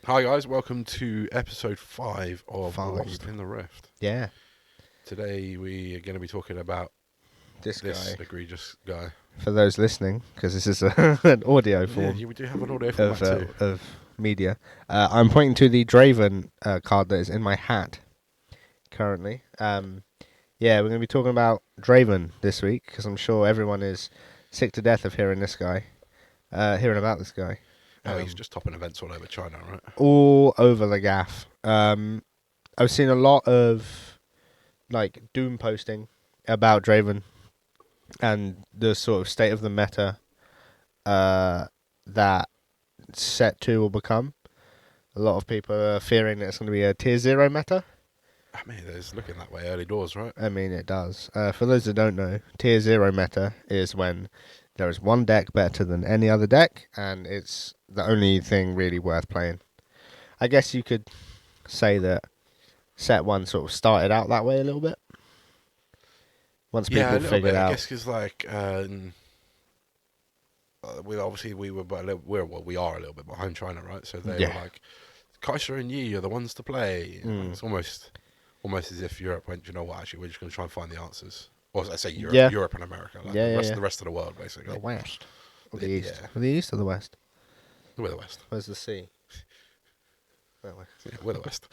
Hi guys, welcome to episode 5 of Five. Lost in the Rift. Yeah, Today we are going to be talking about this this guy. egregious guy. For those listening, because this is an audio form We do have an audio format too. of media. I'm pointing to the Draven card that is in my hat currently. Yeah, we're going to be talking about Draven this week because I'm sure everyone is sick to death of hearing this guy, hearing about this guy. He's just topping events all over China, right? All over the gaff. I've seen a lot of like doom posting about Draven and the sort of state of the meta that set 2 will become. A lot of people are fearing that it's going to be a tier 0 meta. I mean, it's looking that way early doors, right? I mean, it does. For those that don't know, tier 0 meta is when there is one deck better than any other deck, and it's the only thing really worth playing. I guess you could say that set 1 sort of started out that way a little bit. Once Yeah, a people little figured bit. out. I guess because we are a little bit behind China, right? So they were like, Kaiser and Yi are the ones to play. It's almost as if Europe went, you know what? Actually, we're just going to try and find the answers. Or I say Europe, Europe and America, like the rest of the world, basically. The West. Or the East. Yeah. The East or the West? We're the West. Where's the sea? Yeah, we're the West.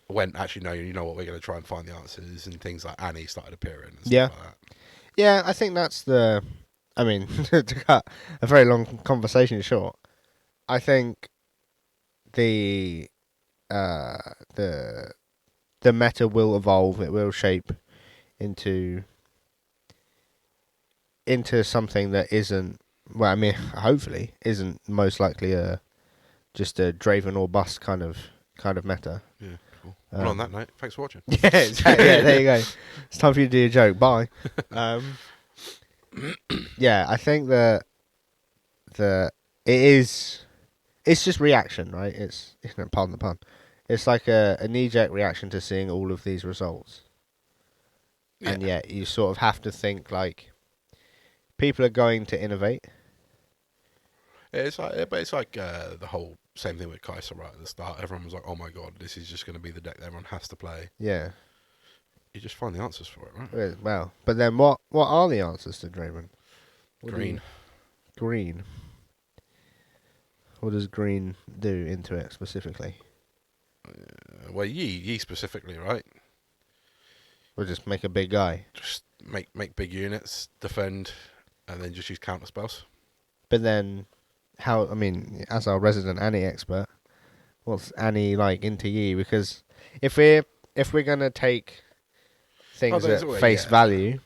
When actually, no, you know what? We're going to try and find the answers, and things like Annie started appearing and stuff like that. Yeah, I think that's the. I mean, to cut a very long conversation short, I think the meta will evolve. It will shape into something that isn't. Well, I mean, hopefully, isn't most likely just a Draven or bust kind of meta. Yeah, cool. Well, on that note, thanks for watching. Yeah, exactly. Yeah, there you go. It's time for you to do your joke. Bye. Yeah, I think that it is. It's just reaction, right? It's pardon the pun. It's like a knee-jerk reaction to seeing all of these results, and yet you sort of have to think like people are going to innovate. It's like the whole same thing with Kaiser right at the start. Everyone was like, "Oh my god, this is just going to be the deck that everyone has to play." Yeah. You just find the answers for it, right? Well, but then what are the answers to Draven? Green. Green. What does green do into it specifically? Well, Yi specifically, right? We'll just make a big guy. Just make big units, defend, and then just use counter spells. But then, how? I mean, as our resident Annie expert, what's Annie like into Yi? Because if we're gonna take things at face value,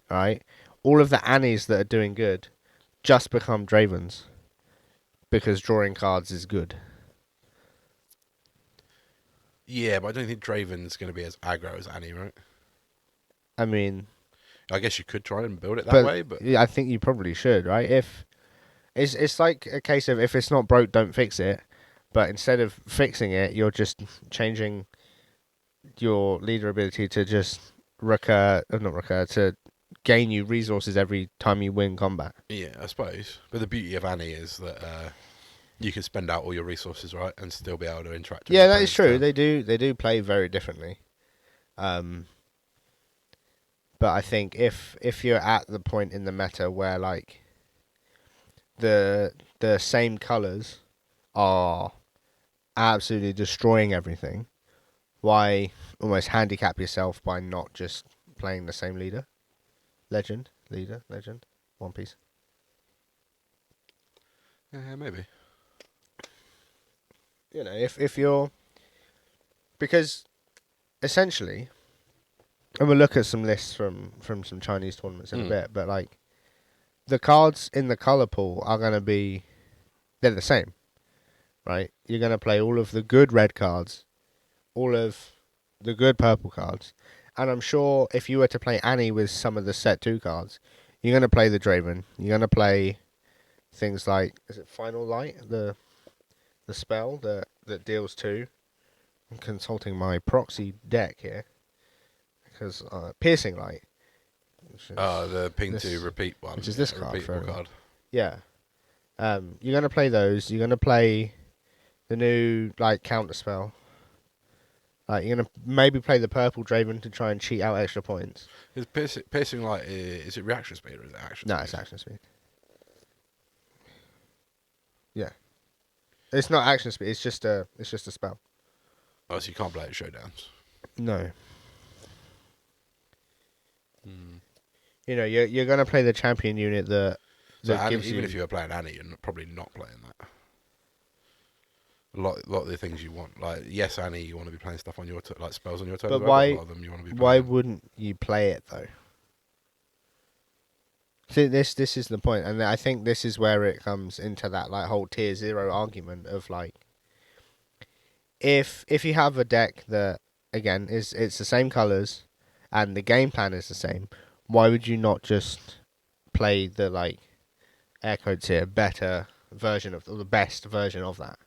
right? All of the Annies that are doing good just become Dravens because drawing cards is good. Yeah, but I don't think Draven's going to be as aggro as Annie, right? I mean, I guess you could try and build it that way, but yeah, I think you probably should, right? If it's like a case of if it's not broke, don't fix it. But instead of fixing it, you're just changing your leader ability to just to gain you resources every time you win combat. Yeah, I suppose. But the beauty of Annie is that you can spend out all your resources, right, and still be able to interact with Yeah, that is true. They do play very differently. But I think if you're at the point in the meta where like the same colours are absolutely destroying everything, why almost handicap yourself by not just playing the same leader? Legend. One Piece. Yeah, maybe. You know, if you're... Because, essentially, and we'll look at some lists from some Chinese tournaments in a bit, but, like, the cards in the colour pool are going to be... They're the same, right? You're going to play all of the good red cards, all of the good purple cards, and I'm sure if you were to play Annie with some of the set 2 cards, you're going to play the Draven. You're going to play things like... Is it Final Light? The spell that deals 2. I'm consulting my proxy deck here. Because Piercing Light. The ping to repeat one. Which is this card. Card. Yeah. You're going to play those. You're going to play The new like counter spell. Like you're gonna maybe play the purple Draven to try and cheat out extra points. Is piercing light? Is it reaction speed or is it action? No, speed? it's action speed. Yeah, it's not action speed. It's just a spell. Oh, so you can't play it at showdowns. No. Hmm. You know, you're gonna play the champion unit that gives even you. if you were playing Annie, you're probably not playing that. A lot of the things you want, like yes, Annie, you want to be playing stuff on your like spells on your turn. But as well, why? But a lot of them you want to be Why playing. wouldn't you play it though? See, this is the point, and I think this is where it comes into that like whole tier 0 argument of like, if you have a deck that again it's the same colors, and the game plan is the same, why would you not just play the like air quotes here better version of or the best version of that?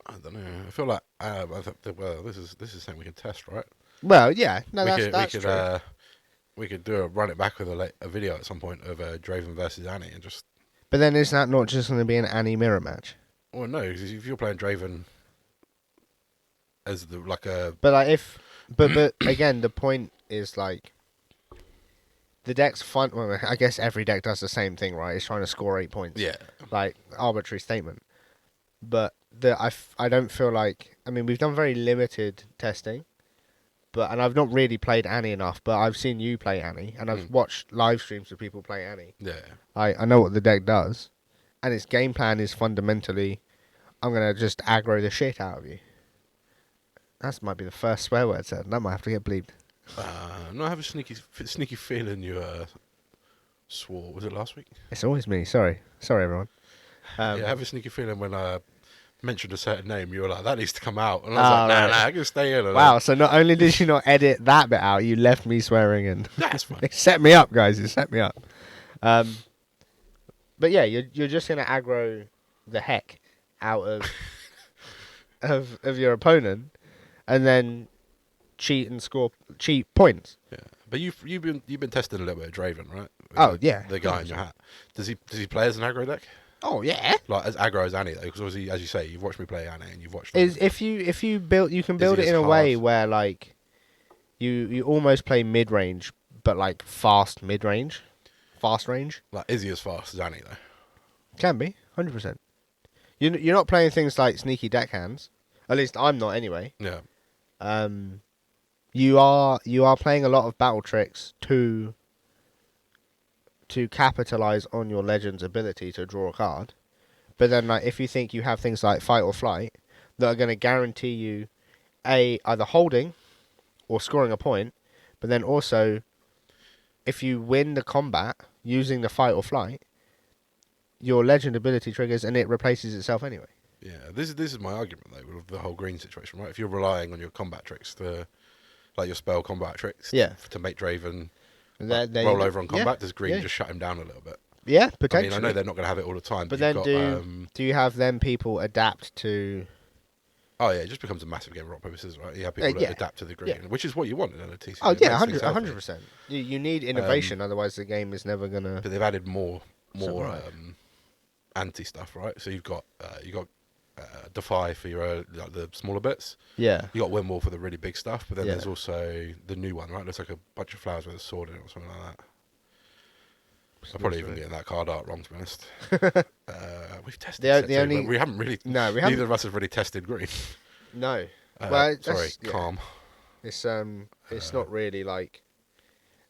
I don't know. I feel like this is something we can test, right? Well, yeah, no, we that's could true. we could run it back with a video at some point of Draven versus Annie and just. But then is that not just going to be an Annie mirror match? Well, no, because if you're playing Draven as But like but again, the point is like the deck's fun. Well, I guess every deck does the same thing, right? It's trying to score 8 points. yeah. Like arbitrary statement. But I don't feel like, I mean, we've done very limited testing, and I've not really played Annie enough. But I've seen you play Annie, and I've watched live streams of people play Annie. Yeah. I know what the deck does, and its game plan is fundamentally, I'm gonna just aggro the shit out of you. That might be the first swear word said. That might have to get bleeped. No, I have a sneaky feeling you swore. Was it last week? It's always me. Sorry, everyone. Yeah, I have a sneaky feeling when I mentioned a certain name, you were like, that needs to come out. And I was like, nah, I can stay in. Wow, so not only did you not edit that bit out, you left me swearing in. That's fine. It set me up, guys. It set me up. But yeah, you're just going to aggro the heck out of your opponent and then cheat points. Yeah, but you've been testing a little bit of Draven, right? Yeah. The guy in your hat. Does he play as an aggro deck? Oh yeah. Like as aggro as Annie though, because obviously, as you say, you've watched me play Annie and you've watched. If you can build it in a way where like you almost play mid range, but like fast range. Like is he as fast as Annie though? Can be 100%. You're not playing things like sneaky deckhands. At least I'm not anyway. Yeah. You are playing a lot of battle tricks to capitalize on your legend's ability to draw a card. But then, like, if you think you have things like fight or flight that are going to guarantee you either holding or scoring a point, but then also if you win the combat using the fight or flight, your legend ability triggers and it replaces itself anyway. Yeah, this is my argument though with the whole green situation, right? If you're relying on your combat tricks like your spell combat tricks, to make Draven roll over on combat, does green just shut him down a little bit? Yeah, potentially. I mean, I know they're not going to have it all the time, but then do you have them people adapt to? Oh yeah, it just becomes a massive game of rock paper scissors, right? You have people that adapt to the green, which is which in a TCG. Oh yeah, 100%. You need innovation, otherwise the game is never gonna. But they've added more anti stuff, right? So you've got Defy for your the smaller bits. Yeah. You got Windwall for the really big stuff, but then there's also the new one, right? Looks like a bunch of flowers with a sword in it or something like that. I'm probably even getting that card art wrong, to be honest. We've tested it. We haven't really. No, we haven't. Neither of us have really tested green. No. Calm. It's not really like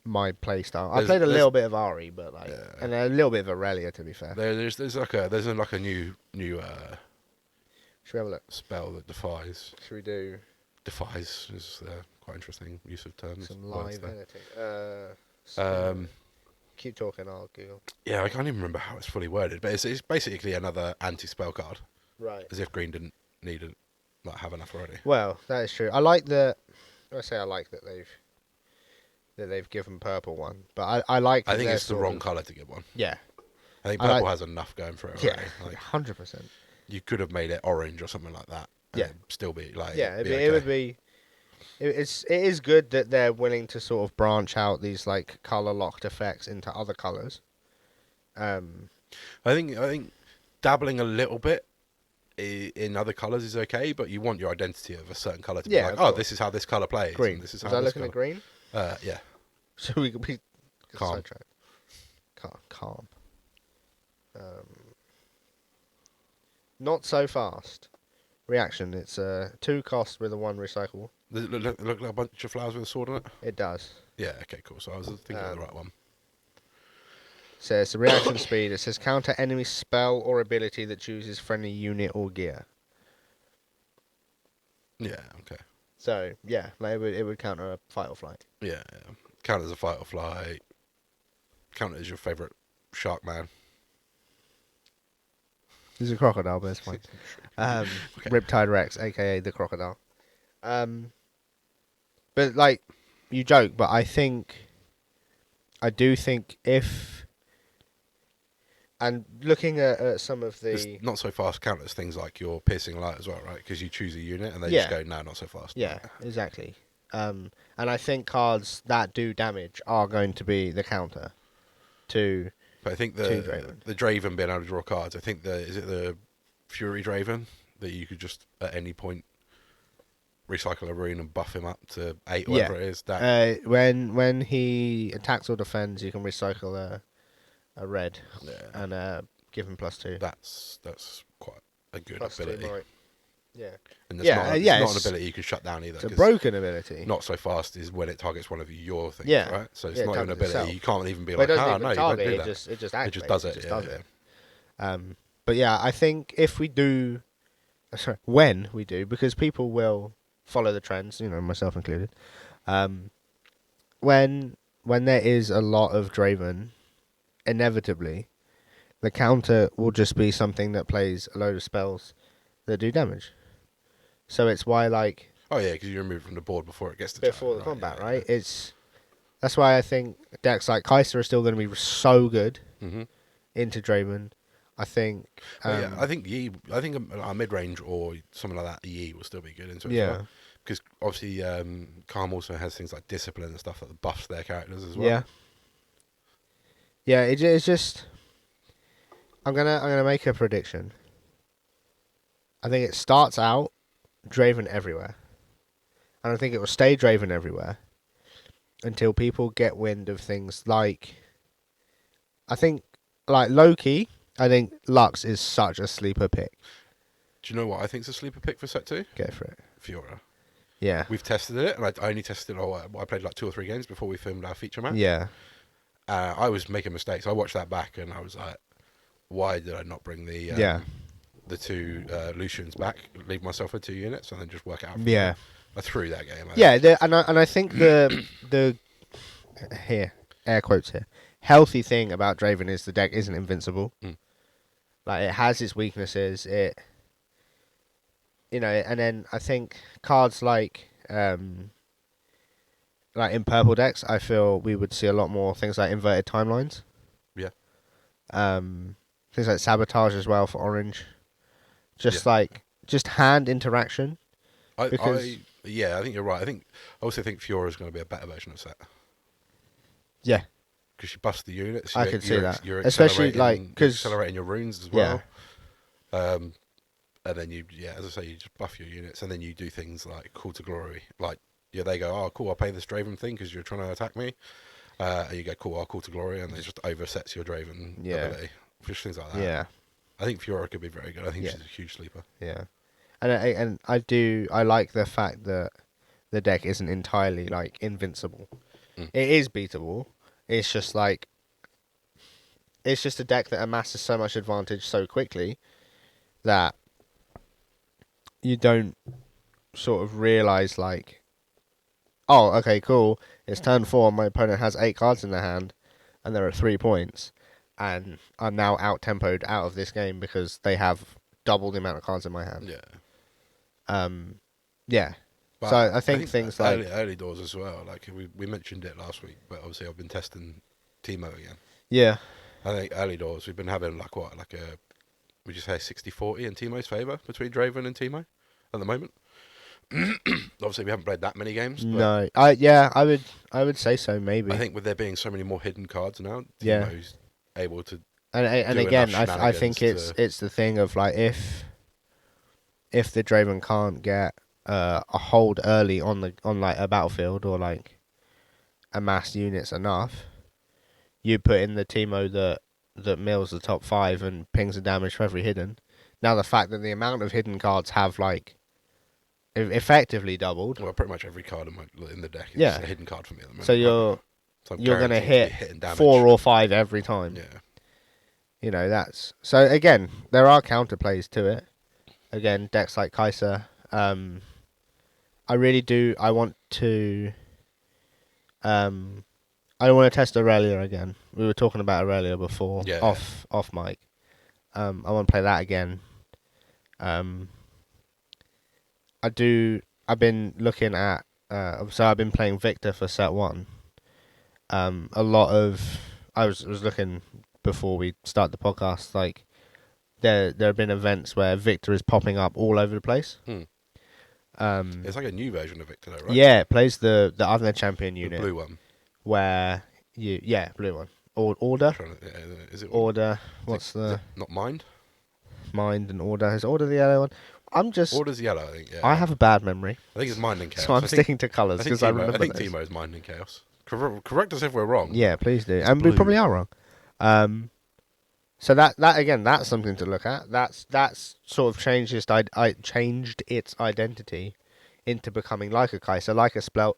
my play style. I played a little bit of Ari, but and a little bit of Aurelia, to be fair. There's a new Should we have a look? Spell that defies. Should we do? Defies is quite interesting use of terms. Some live editing. Keep talking, I'll Google. Yeah, I can't even remember how it's fully worded, but it's basically another anti-spell card. Right. As if green didn't need it, have enough already. Well, that is true. I like that. I say I like that they've given purple one, but I like. I think it's the wrong colour to give one. Yeah. I think purple has enough going for it. Yeah, 100%. You could have made it orange or something like that. Yeah. Still be like. Yeah, it would be. It is good that they're willing to sort of branch out these like color locked effects into other colors. I think dabbling a little bit in other colours is okay, but you want your identity of a certain colour to be Yeah, like, of oh, course. this is how this colour plays. Green. And this is Was how I this looking colour... at green? Yeah. So we could be Calm. sidetracked. Calm. Not so fast. Reaction. It's 2 cost with a 1 recyclable. Does it look like a bunch of flowers with a sword on it? It does. Yeah, okay, cool. So I was thinking of the right one. So it's a reaction speed. It says counter enemy spell or ability that chooses friendly unit or gear. Yeah, okay. So yeah, like it would counter a fight or flight. Yeah. Count as a fight or flight. Count as your favourite shark man. He's a crocodile, but it's fine. Okay. Riptide Rex, aka the crocodile. But like, you joke, but I do think if, and looking at some of the... It's not so fast counters things like your piercing light as well, right? Because you choose a unit and they Yeah. just go, no, not so fast. Yeah, exactly. And I think cards that do damage are going to be the counter to... But I think the Draven being able to draw cards, I think is it the Fury Draven that you could just at any point recycle a rune and buff him up to 8 or whatever it is. That when he attacks or defends, you can recycle a red and give him +2. That's quite a good +2 ability. might. Yeah. And it's not an ability you can shut down either. It's a broken ability. Not so fast is when it targets one of your things, right? So it's not an ability. Itself. You can't even be but like, no, you don't target, do that. It just activates. It just does it. But yeah, I think if we do, when we do, because people will follow the trends, myself included. When there is a lot of Draven, inevitably, the counter will just be something that plays a load of spells that do damage. So it's why, like... Oh yeah, because you remove it from the board before it gets to before the combat, right? That's why I think decks like Kaiser are still going to be so good into Draven. I think... I think a mid-range or something like that, Yi will still be good into it as well. Because obviously Calm also has things like Discipline and stuff that buffs their characters as well. Yeah. Yeah, it's just... I'm gonna make a prediction. I think it starts out Draven everywhere. And I think it will stay Draven everywhere until people get wind of things like... I think, like Loki, I think Lux is such a sleeper pick. Do you know what I think is a sleeper pick for set 2? Go for it. Fiora. Yeah. We've tested it, and I only tested it, I played like 2 or 3 games before we filmed our feature match. Yeah. I was making mistakes. I watched that back, and I was like, why did I not bring the 2 Lucians back, leave myself with 2 units, and then just work it out? Yeah. I threw that game. And I think the here, air quotes here, healthy thing about Draven is the deck isn't invincible. Like, it has its weaknesses. And then I think cards like in purple decks, I feel we would see a lot more things like inverted timelines. Yeah. Things like sabotage as well for orange. Just hand interaction. I think you're right. I also think Fiora is going to be a better version of Set. Yeah. Because she buffs the units. I can see that. You're especially accelerating your runes as well. Yeah. And then as I say, you just buff your units, and then you do things like Call to Glory. Like, they go, oh, cool, I'll play this Draven thing because you're trying to attack me. And you go, cool, I'll Call to Glory, and it just oversets your Draven ability. Just things like that. Yeah. I think Fiora could be very good. I think she's a huge sleeper. Yeah. And I like the fact that the deck isn't entirely, like, invincible. It is beatable. It's just, like... It's just a deck that amasses so much advantage so quickly that you don't sort of realise, like... Oh, okay, cool. It's turn 4, my opponent has 8 cards in their hand, and there are 3 points. And I'm now out-tempoed out of this game because they have double the amount of cards in my hand. Yeah. Yeah. But so I think things like... Early doors as well. Like, we mentioned it last week, but obviously I've been testing Teemo again. Yeah. I think early doors, we've been having, would you say 60-40 in Teemo's favour between Draven and Teemo at the moment? Obviously, we haven't played that many games. But no. I would say so, maybe. I think with there being so many more hidden cards now, Teemo's able to And do again, enough I think shenanigans it's the thing of like if the Draven can't get a hold early on like a battlefield or like amass units enough, you put in the Teemo that mills the top 5 and pings the damage for every hidden. Now the fact that the amount of hidden cards have like effectively doubled. Well, pretty much every card in the deck is a hidden card for me at the moment. So you're gonna hit 4 or 5 every time. Yeah. You know, that's so again, there are counterplays to it. Again, decks like Kai'Sa. I really do. I want to. I want to test Aurelia again. We were talking about Aurelia before, off mic. I want to play that again. I've been looking at. So I've been playing Victor for set 1. A lot of. I was looking before we start the podcast. Like, there have been events where Victor is popping up all over the place. It's like a new version of Victor, though, right? Yeah, it plays the other champion unit. The blue one. Where blue one. Order. Is it Order? What's the? Not Mind. Mind and Order. Is Order the yellow one? Order's yellow, I think. Yeah. I have a bad memory. I think it's Mind and Chaos. So I'm sticking to colours because I remember. I think Teemo is Mind and Chaos. Correct us if we're wrong. Yeah, please do. And we probably are wrong. So that again, that's something to look at. That's sort of changed its identity into becoming like a Kai'Sa, like a spell.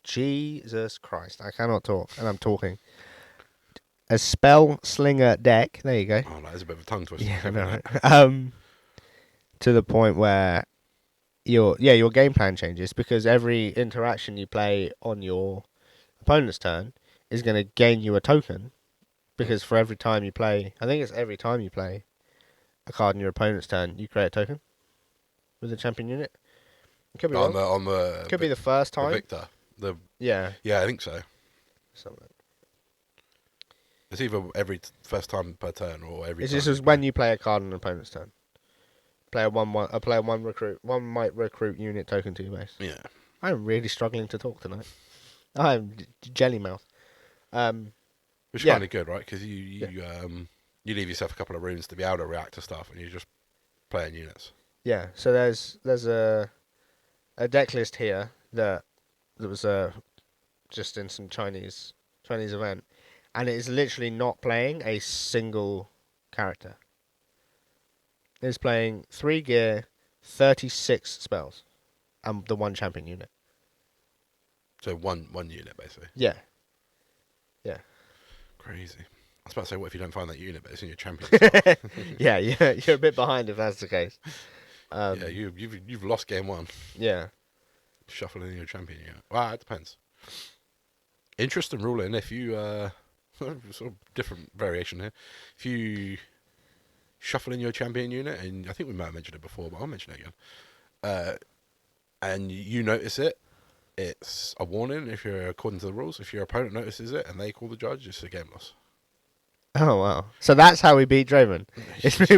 Jesus Christ, I cannot talk, and I'm talking. A spell slinger deck. There you go. Oh, that is a bit of a tongue twister. Yeah, I know. Right? To the point where your game plan changes because every interaction you play on your opponent's turn is going to gain you a token. Because for every time you play, I think it's every time you play a card in your opponent's turn, you create a token with a champion unit. It could be could be the first time. The Victor. Yeah, I think so. Something. It's either every first time per turn or every. It's just when you play a card on an opponent's turn. Player one recruit. One might recruit unit token to your base. Yeah. I'm really struggling to talk tonight. I'm jelly mouth. Which is kind of good, right? Because you leave yourself a couple of runes to be able to react to stuff, and you're just playing units. Yeah. So there's a deck list here that was just in some Chinese event, and it is literally not playing a single character. It's playing 3 gear, 36 spells, and the 1 champion unit. So one unit, basically. Yeah. Crazy. I was about to say, what if you don't find that unit, but it's in your champion? Yeah, you're a bit behind if that's the case. Yeah, you've lost game 1. Yeah. Shuffling your champion unit. Well, it depends. Interesting ruling. If you sort of different variation here. If you shuffle in your champion unit, and I think we might have mentioned it before, but I'll mention it again. And you notice it, it's a warning if you're according to the rules. If your opponent notices it and they call the judge, it's a game loss. Oh wow! So that's how we beat Draven.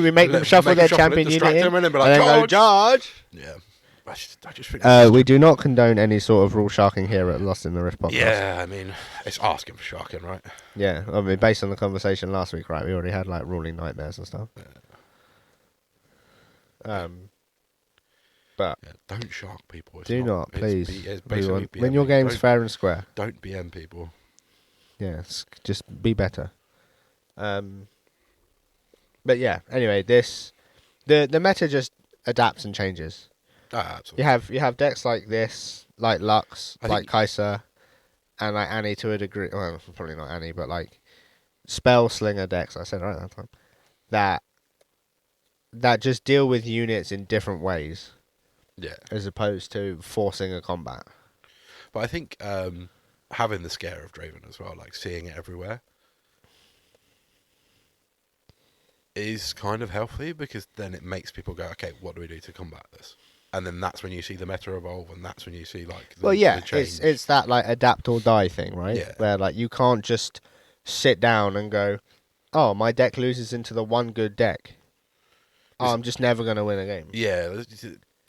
We make them shuffle their champion unit in, and then go charge. Yeah, I just think we do not condone any sort of rule sharking here at Lost in the Rift podcast. Yeah, I mean, it's asking for sharking, right? Yeah, I mean, based on the conversation last week, right? We already had like ruling nightmares and stuff. Yeah. But don't shark people. Do not, please. Everyone. Win your games fair and square. Don't BM people. Yes, just be better. But yeah, anyway, the meta just adapts and changes. Absolutely. You have decks like this, like Lux, like Kai'Sa, and like Annie to a degree. Well, probably not Annie, but like spell slinger decks. I said right that time. That just deal with units in different ways. Yeah. As opposed to forcing a combat. But I think having the scare of Draven as well, like seeing it everywhere, is kind of healthy because then it makes people go, okay, what do we do to combat this? And then that's when you see the meta evolve, and that's when you see like the change. It's that like adapt or die thing, right? Yeah. Where like you can't just sit down and go, oh, my deck loses into the one good deck. I'm just never going to win a game. Yeah,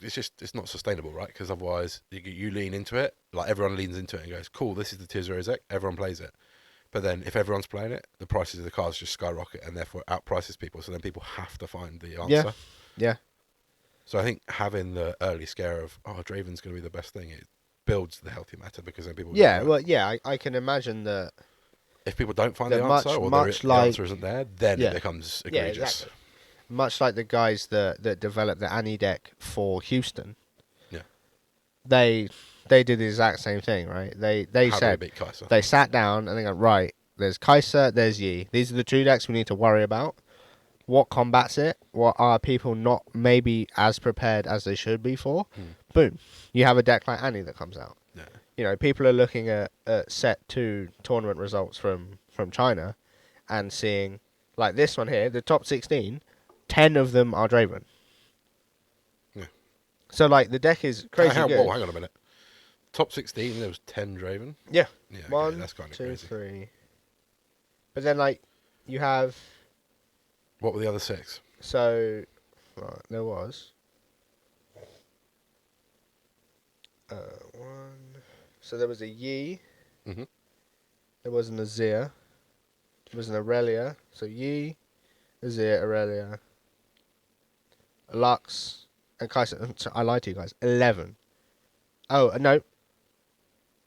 it's not sustainable, right? Because otherwise you lean into it, like everyone leans into it and goes, cool, this is the tier 0 deck, everyone plays it. But then if everyone's playing it, the prices of the cards just skyrocket and therefore outprices people. So then people have to find the answer. Yeah. So I think having the early scare of, Draven's going to be the best thing, it builds the healthy meta because then people... Yeah, well, yeah, I can imagine that... If people don't find that the answer or the answer isn't there, then it becomes egregious. Yeah, exactly. Much like the guys that developed the Annie deck for Houston. Yeah. They did the exact same thing, right? They How said... do we beat Kai'Sa? They sat down and they go, right, there's Kai'Sa, there's Yi. These are the 2 decks we need to worry about. What combats it? What are people not maybe as prepared as they should be for? Boom. You have a deck like Annie that comes out. Yeah. You know, people are looking at set 2 tournament results from China and seeing, like this one here, the top 16, 10 of them are Draven. Yeah. So, like, the deck is crazy good. Whoa, hang on a minute. Top 16, there was 10 Draven? Yeah. Yeah, okay, 1, that's kind of 2, crazy. 3. But then, like, you have... What were the other 6? So, right, there was... 1... So there was a Yi. Mm-hmm. There was an Azir. There was an Aurelia. So Yi, Azir, Aurelia, Lux, and Kai'Sa. So I lied to you guys. 11. Oh, no.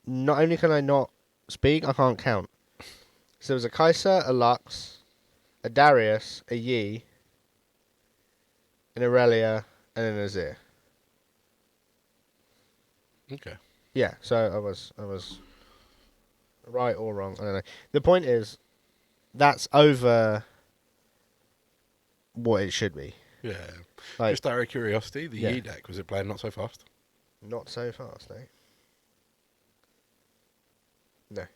Not only can I not speak, I can't count. So there was a Kai'Sa, a Lux, a Darius, a Yi, an Aurelia, and an Azir. Okay. Yeah, so I was right or wrong. I don't know. The point is, that's over what it should be. Yeah. Like, just out of curiosity, the Yi deck, was it playing not so fast? Not so fast, eh? No.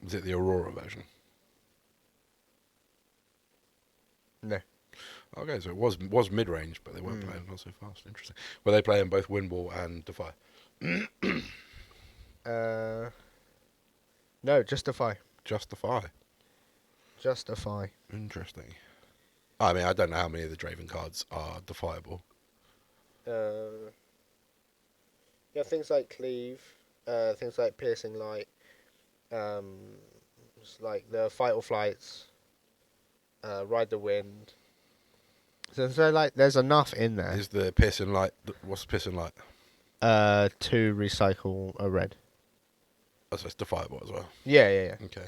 Was it the Aurora version? No. Okay, so it was mid-range, but they weren't playing not so fast. Interesting. Were they playing both Windwall and Defy? No, just Defy. Just Defy. Just Defy. Interesting. I mean, I don't know how many of the Draven cards are defiable. Yeah, things like Cleave, things like Piercing Light, like the Fight or Flights, Ride the Wind. So like, there's enough in there. Is the Piercing Light... What's the Piercing Light? To recycle a red. Oh, so it's defiable as well. Yeah. Okay.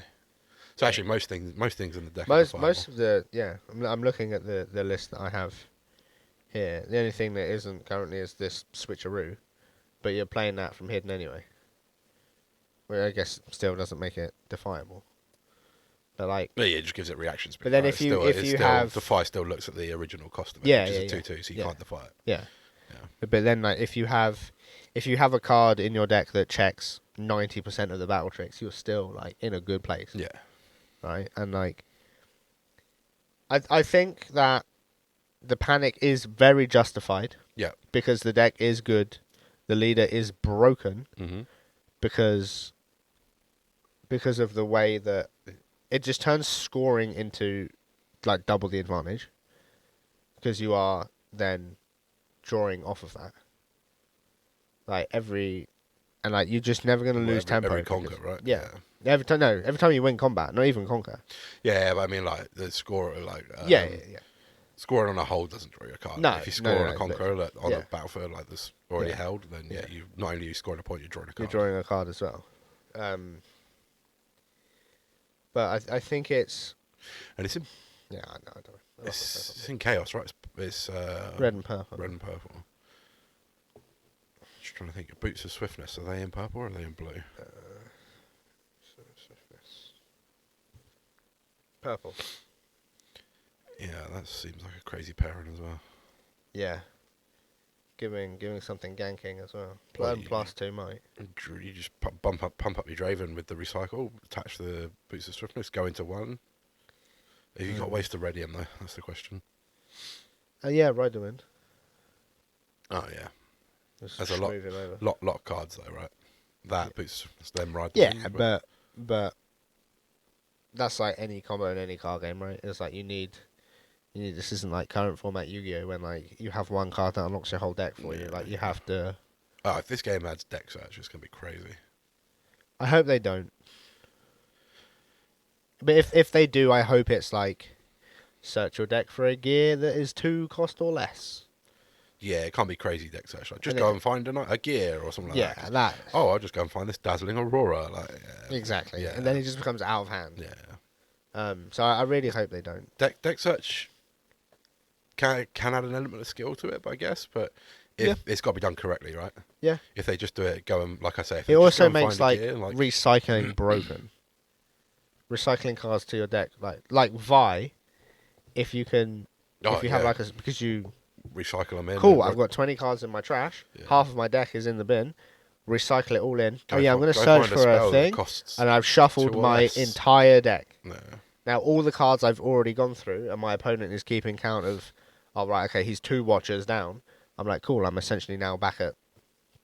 So actually, most things in the deck. Most of the I'm looking at the list that I have here. The only thing that isn't currently is this switcheroo, but you're playing that from hidden anyway. Well, I guess still doesn't make it defiable. But like, yeah, it just gives it reaction speed. But then right? if you have Defy, still looks at the original cost of it, Yeah, which yeah, is a yeah. 2/2, so you Yeah. can't defy it. yeah. Yeah. But then like, if you have a card in your deck that checks 90% of the battle tricks, you're still like in a good place. Yeah. Right? And like, I think that the panic is very justified. Yeah. Because the deck is good, the leader is broken. Mm-hmm. Because of the way that it just turns scoring into like double the advantage, because you are then drawing off of that. Like and like you're just never gonna lose tempo. Every conquer, right? Yeah. Every time you win combat, not even conquer. Yeah, but I mean, like the score, like Yeah. scoring on a hold doesn't draw your card. No, if you score on a no, conquer on yeah. a battlefield like this already Yeah. held, then you not only are you scoring a point, you're drawing a card. You're drawing a card as well. But I think it's... And it's in... Yeah, I know. I don't know. It's in Chaos, right? It's red and purple. Red and purple. Just trying to think. Boots of Swiftness, are they in purple or are they in blue? Swiftness. Purple. Yeah, that seems like a crazy pairing as well. Yeah. Giving something ganking as well. Well, Plus 2 might. You just pump up your Draven with the recycle, attach the Boots of Swiftness, go into 1. Have you got ways to ready him though? That's the question. Yeah, Ride the Wind. Oh yeah. Just There's a lot of cards though, right? That Boots of Swiftness, then Ride the Wind. Yeah, but that's like any combo in any card game, right? It's like you need this isn't like current format Yu-Gi-Oh! When like you have one card that unlocks your whole deck for you. Like you have to... Oh, if this game adds deck search, it's going to be crazy. I hope they don't. But if they do, I hope it's like search your deck for a gear that is 2 cost or less. Yeah, it can't be crazy deck search. Like, just And go and find a gear or something like that. Yeah, that. Oh, I'll just go and find this dazzling aurora. Like, Exactly. Yeah. And then it just becomes out of hand. Yeah. So I really hope they don't. Deck search can add an element of skill to it, I guess, but it's got to be done correctly, right? Yeah. If they just do it, go and like I say, if It they just also go and makes find a like gear, recycling broken. Recycling cards to your deck, like Vi, if you can, if you have like because you recycle them in. cool. I've got 20 cards in my trash. Yeah. Half of my deck is in the bin. Recycle it all in. I'm going to go search find for a spell thing, that costs and I've shuffled 2 or my less. entire deck. No. Now all the cards I've already gone through, and my opponent is keeping count of, oh right, okay, he's 2 watchers down. I'm like, cool. I'm essentially now back at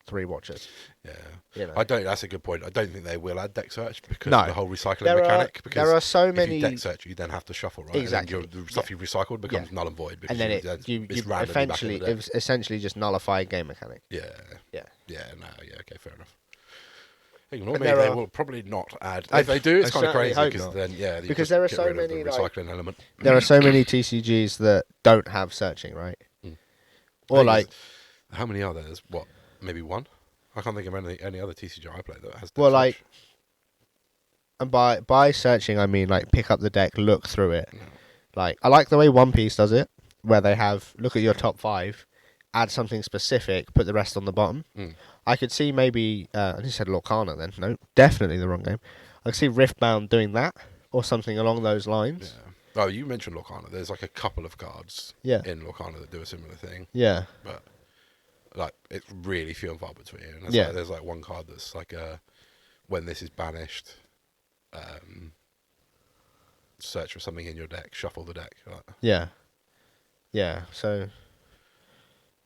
3 watchers. Yeah. You know. That's a good point. I don't think they will add deck search because No. of the whole recycling mechanic. Because there are so if many you deck search, you then have to shuffle, right? Exactly. And then the stuff you've recycled becomes null and void. Because and then you you randomly back in the deck. essentially just nullify a game mechanic. Yeah. Yeah. Yeah. No. Yeah. Okay. Fair enough. Maybe they will probably not add. If they do, it's kind of crazy because then because there are so many recycling element. There are so many TCGs that don't have searching, right? Or like, how many are there? There's what? Maybe 1. I can't think of any other TCG I play that has. Well, like, and by searching I mean like pick up the deck, look through it. No. Like I like the way One Piece does it, where they have look at your top 5, add something specific, put the rest on the bottom. I could see maybe I just said Lorcana then. No, definitely the wrong game. I could see Riftbound doing that or something along those lines. Yeah. Oh, you mentioned Lorcana. There's like a couple of cards in Lorcana that do a similar thing. Yeah. But like it's really few and far between. And there's like one card that's like when this is banished, search for something in your deck, shuffle the deck. Like. Yeah. So.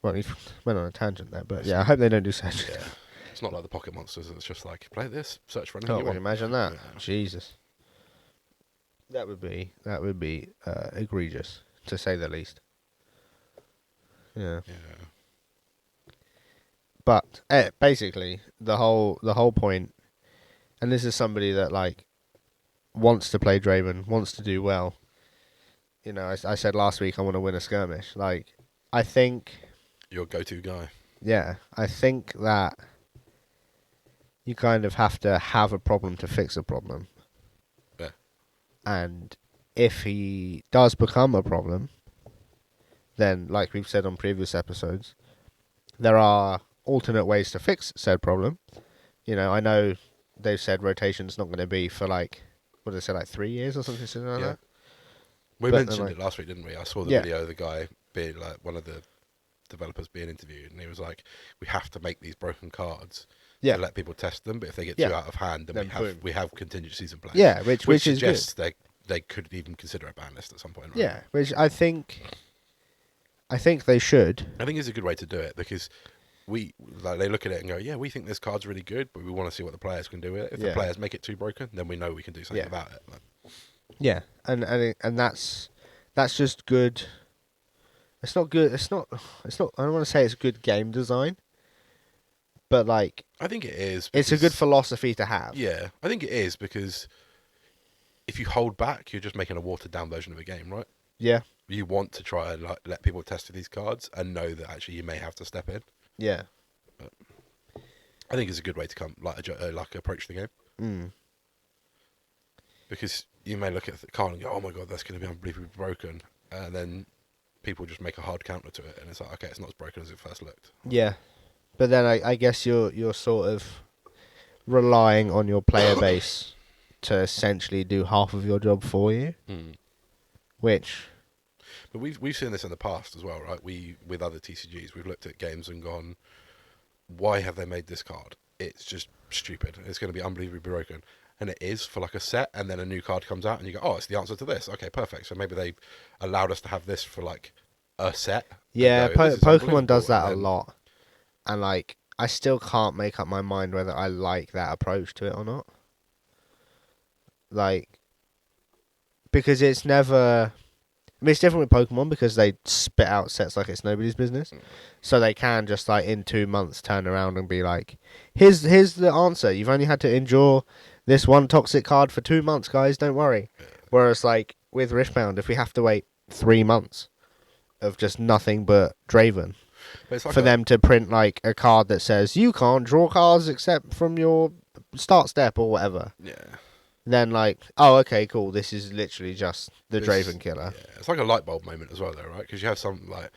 Well, we went on a tangent there, but I hope they don't do search. Yeah. It's not like the Pocket Monsters. It's just like play this, search for anything you Can want. you imagine that? Yeah. Jesus, that would be egregious to say the least. Yeah. But basically, the whole point, and this is somebody that like wants to play Draven, wants to do well. You know, I said last week I want to win a skirmish. Like, I think. Your go-to guy. Yeah, I think that you kind of have to have a problem to fix a problem. Yeah. And if he does become a problem, then, like we've said on previous episodes, there are alternate ways to fix said problem. You know, I know they've said rotation's not going to be for like, what did they say, like 3 years or something like that? We mentioned it last week, didn't we? I saw the video of the guy being like one of the developers being interviewed, and he was like, we have to make these broken cards to let people test them, but if they get too out of hand, then we have contingencies in place. Yeah, which is good. Suggests they could even consider a ban list at some point, right? Yeah, which I think they should. I think it's a good way to do it because they look at it and go, we think this card's really good, but we want to see what the players can do with it. If the players make it too broken, then we know we can do something about it. Yeah, and that's just good. It's not good. It's not. I don't want to say it's good game design, but like I think it is. It's a good philosophy to have. Yeah, I think it is because if you hold back, you're just making a watered down version of a game, right? Yeah. You want to try and like let people test these cards and know that actually you may have to step in. Yeah. But I think it's a good way to come approach the game. Because you may look at the card and go, "Oh my god, that's going to be unbelievably broken," and then people just make a hard counter to it, and it's like, okay, it's not as broken as it first looked. Yeah, but then I guess you're sort of relying on your player base to essentially do half of your job for you, which. But we've seen this in the past as well, right? With other TCGs, we've looked at games and gone, why have they made this card? It's just stupid. It's going to be unbelievably broken. And it is for like a set, and then a new card comes out, and you go, "Oh, it's the answer to this." Okay, perfect. So maybe they allowed us to have this for like a set. Yeah, Pokemon does that a lot, and like I still can't make up my mind whether I like that approach to it or not. Like, because it's never mean, it's different with Pokemon because they spit out sets like it's nobody's business. So they can just like in 2 months turn around and be like, here's the answer. You've only had to endure this one toxic card for 2 months, guys. Don't worry. Whereas like with Riftbound, if we have to wait 3 months of just nothing but Draven Like for them to print like a card that says you can't draw cards except from your start step or whatever. Yeah. Then like, oh, okay, cool. This is literally just the Draven killer. Yeah, it's like a light bulb moment as well, though, right? Because you have some like,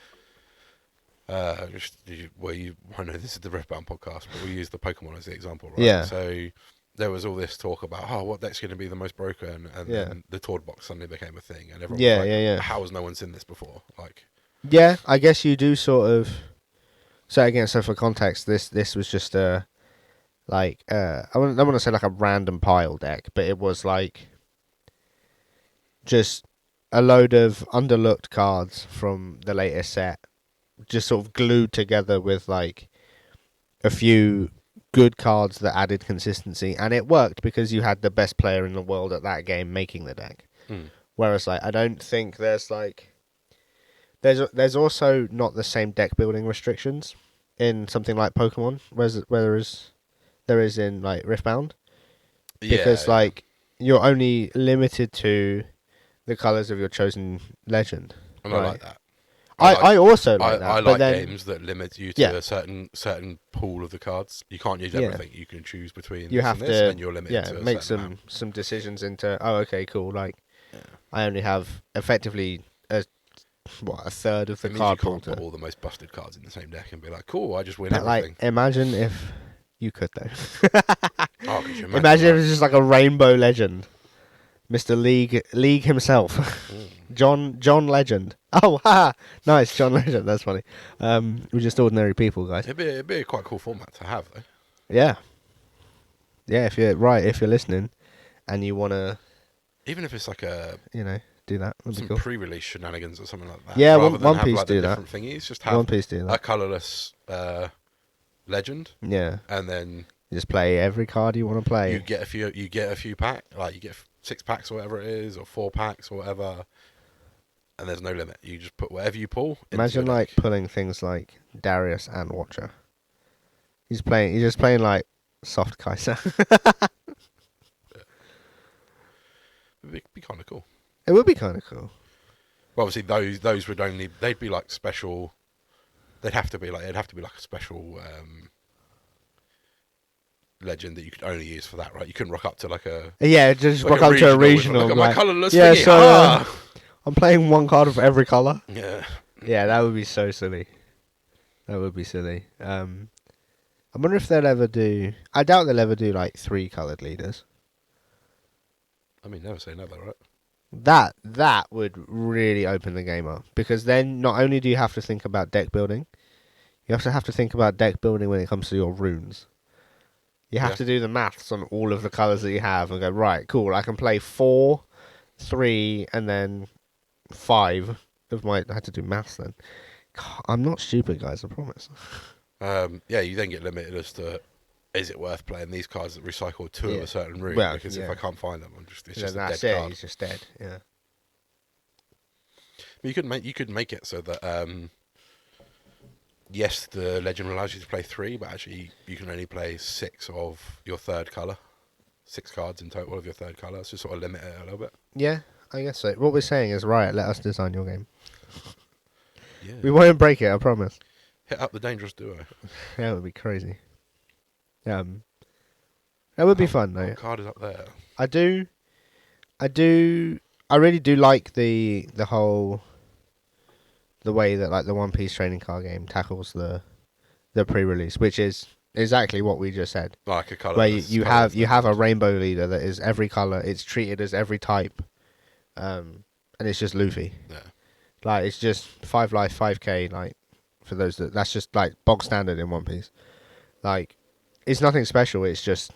I know this is the Riftbound podcast, but we use the Pokemon as the example, right? Yeah. So there was all this talk about, what deck's going to be the most broken, and then the Tord box suddenly became a thing, and everyone was like, how has no one seen this before? Like, yeah, I guess you do sort of. So again, so for context, this was just a. Like, I don't want to say like a random pile deck, but it was like just a load of underlooked cards from the latest set, just sort of glued together with like a few good cards that added consistency, and it worked because you had the best player in the world at that game making the deck. Whereas like I don't think there's like there's also not the same deck building restrictions in something like Pokemon, whereas there is in like Riftbound, because like you're only limited to the colors of your chosen legend. And I like that. I also like that. I like games that limit you to a certain pool of the cards. You can't use everything. You can choose between you have this and this, and you're limited to make some decisions into. Oh, okay, cool. Like I only have effectively a third of the card pool. You can't put all the most busted cards in the same deck and be like, cool, I just win everything. Like, imagine if. You could though. Could you imagine if it was just like a rainbow legend, Mr. League himself, John Legend. Oh, haha, nice, John Legend. That's funny. We're just ordinary people, guys. It'd be a quite cool format to have, though. Yeah. If you're listening, and you wanna, even if it's like do that. Some cool. pre-release shenanigans or something like that. Yeah, One Piece like do that. Different thingies. Just have One Piece do that. A colorless. Legend, and then you just play every card you want to play. You get a few pack, like you get 6 packs or whatever it is, or 4 packs or whatever, and there's no limit. You just put whatever you pull. Imagine like pulling things like Darius and Watcher. He's just playing like soft Kaiser. It'd be kind of cool. It would be kind of cool. Well, obviously those would they'd be like special. It'd have to be like a special legend that you could only use for that, right? You couldn't rock up to like a just rock up to a regional. Look at my colourless thingy. So I'm playing one card of every colour. Yeah, that would be so silly. I wonder if they'll ever do. I doubt they'll ever do like 3 coloured leaders. I mean, never say never, right? That would really open the game up, because then not only do you have to think about deck building, you also have to think about deck building when it comes to your runes. You have to do the maths on all of the colours that you have and go, right, cool, I can play 4, 3, and then 5 of my... I had to do maths then. God, I'm not stupid, guys, I promise. You then get limited as to, is it worth playing these cards that recycle 2 of a certain rune? Because if I can't find them, it's just a dead card. It's just dead. Yeah. But you could make it so that yes, the legend allows you to play 3, but actually you can only play 6 of your third colour. 6 cards in total of your third colour. So sort of limit it a little bit. Yeah, I guess so. What we're saying is, right, let us design your game. Yeah. We won't break it, I promise. Hit up the dangerous duo. That would be crazy. That would be fun though. What card is up there? I really do like the way that like the One Piece trading card game tackles the pre-release, which is exactly what we just said. Like a colour. Where you have a rainbow leader that is every colour, it's treated as every type, and it's just Luffy. Yeah. Like it's just 5 life, 5k. Like for those that's just like bog standard in One Piece. Like it's nothing special. It's just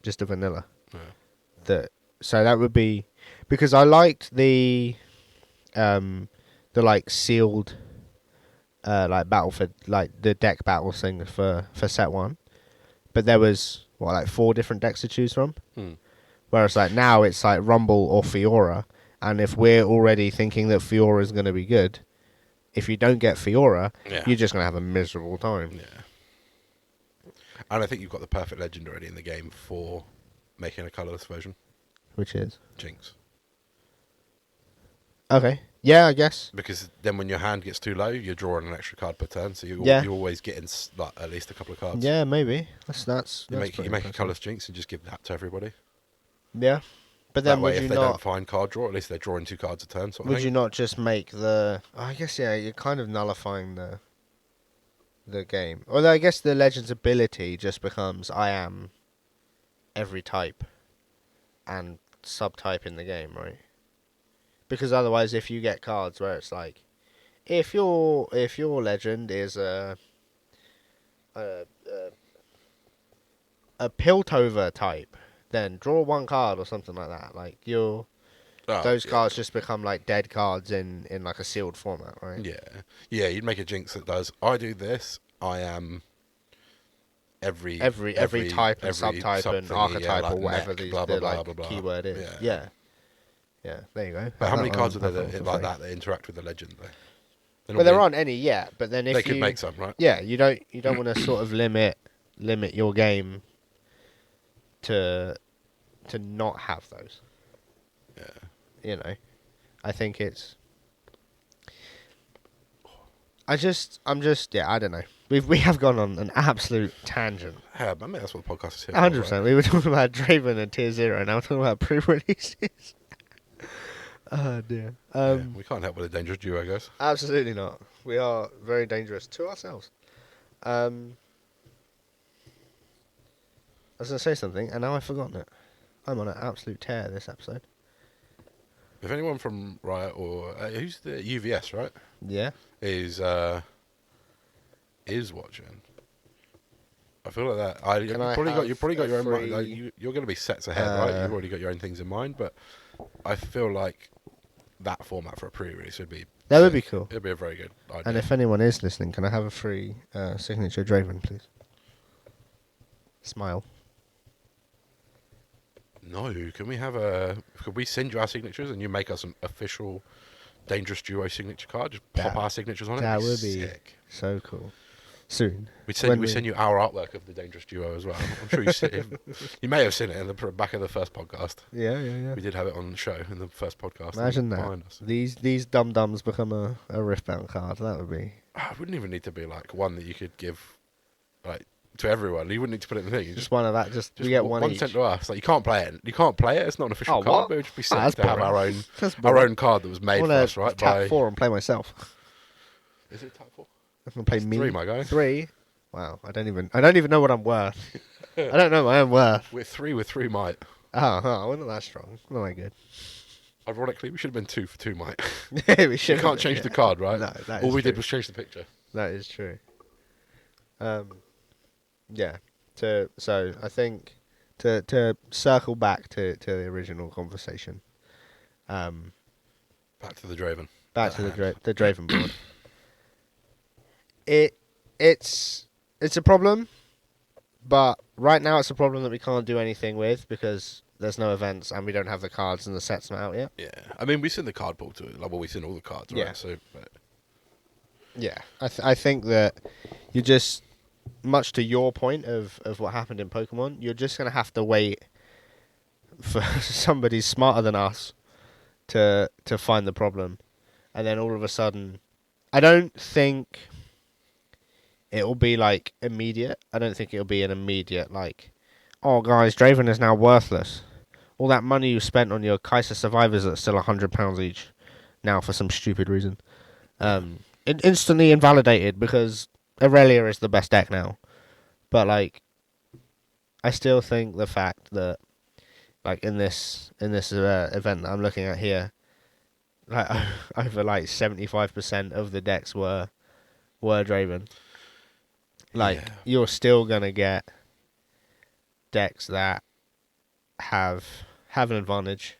a vanilla. Yeah. So that would be, because I liked the like sealed like battle for like the deck battle thing for set 1, but there was like 4 different decks to choose from. Whereas like now it's like Rumble or Fiora, And if we're already thinking that Fiora is going to be good, if you don't get Fiora, you're just going to have a miserable time. Yeah. And I think you've got the perfect legend already in the game for making a colourless version. Which is? Jinx. Okay. Yeah, I guess. Because then when your hand gets too low, you're drawing an extra card per turn, so you're always getting like, at least a couple of cards. Yeah, maybe. That's you make a colourless Jinx and just give that to everybody. Yeah. But then that way, if they don't find card draw, at least they're drawing 2 cards a turn. Would you not just make the... I guess, yeah, you're kind of nullifying the game. Although I guess the Legend's ability just becomes I am every type and subtype in the game, right? Because otherwise, if you get cards where it's like, if your Legend is a Piltover type, then draw 1 card or something like that. Like those cards just become like dead cards in like a sealed format, right? Yeah. You'd make a Jinx that does. I do this. I am every type and subtype and archetype like or whatever neck, the blah, blah, like blah, blah, keyword is. Yeah. There you go. But how many cards are there like that interact with the Legend though? But there aren't any yet. But then if they could make some, right? Yeah, you don't want to sort of limit your game to not have those. Yeah. You know, I think it's. I'm just I don't know. We have gone on an absolute tangent. Yeah, I mean that's what the podcast is here. 100%. Right? We were talking about Draven and Tier 0, now we're talking about pre-releases. Oh dear. We can't help with a dangerous duo, guys. Absolutely not. We are very dangerous to ourselves. I was going to say something, and now I've forgotten it. I'm on an absolute tear this episode. If anyone from Riot or who's the UVS, right? Yeah. Is watching. I feel like that. You've probably got your own. Like, you're going to be sets ahead, right? You've already got your own things in mind, but I feel like that format for a pre-release would be. That would be cool. It'd be a very good idea. And if anyone is listening, can I have a free signature Draven, please? Smile. No, could we send you our signatures and you make us an official Dangerous Duo signature card? Just pop our signatures on it. That would be sick. So cool. Soon. We send you our artwork of the Dangerous Duo as well. I'm sure you may have seen it in the back of the first podcast. Yeah. We did have it on the show in the first podcast. Imagine that. These dum-dums become a Riftbound card. That would be... It wouldn't even need to be like one that you could give like to everyone. You wouldn't need to put it in the thing. Just one of that. Just we get one each. Sent to us. Like you can't play it. It's not an official card. But it would just be sick to have our own card that was made for us, right? Tap 4 and play myself. Is it tap 4? I'm gonna play me. 3, my guy. 3. Wow, I don't even know what I'm worth. I don't know my own worth. We're 3 with 3 might. We're not that strong. Not that good. Ironically, we should have been 2 for 2 might. Yeah, we should. You can't change the card, right? No, all we did was change the picture. That is true. Yeah. So I think to circle back to the original conversation. Back to the Draven. Back to the Draven board. It's a problem, but right now it's a problem that we can't do anything with because there's no events and we don't have the cards and the sets not out yet. Yeah, I mean we've seen the card pool too. We've seen all the cards, right? Yeah. So, yeah, I think that you just, much to your point of what happened in Pokemon, you're just gonna have to wait for somebody smarter than us to find the problem, and then all of a sudden, I don't think it'll be like immediate. I don't think it'll be an immediate like, oh guys, Draven is now worthless. All that money you spent on your Kaiser survivors that's still £100 each now for some stupid reason. Instantly invalidated because Aurelia is the best deck now. But like, I still think the fact that like in this event that I'm looking at here, like over like 75% of the decks were Draven. Like, you're still going to get decks that have an advantage.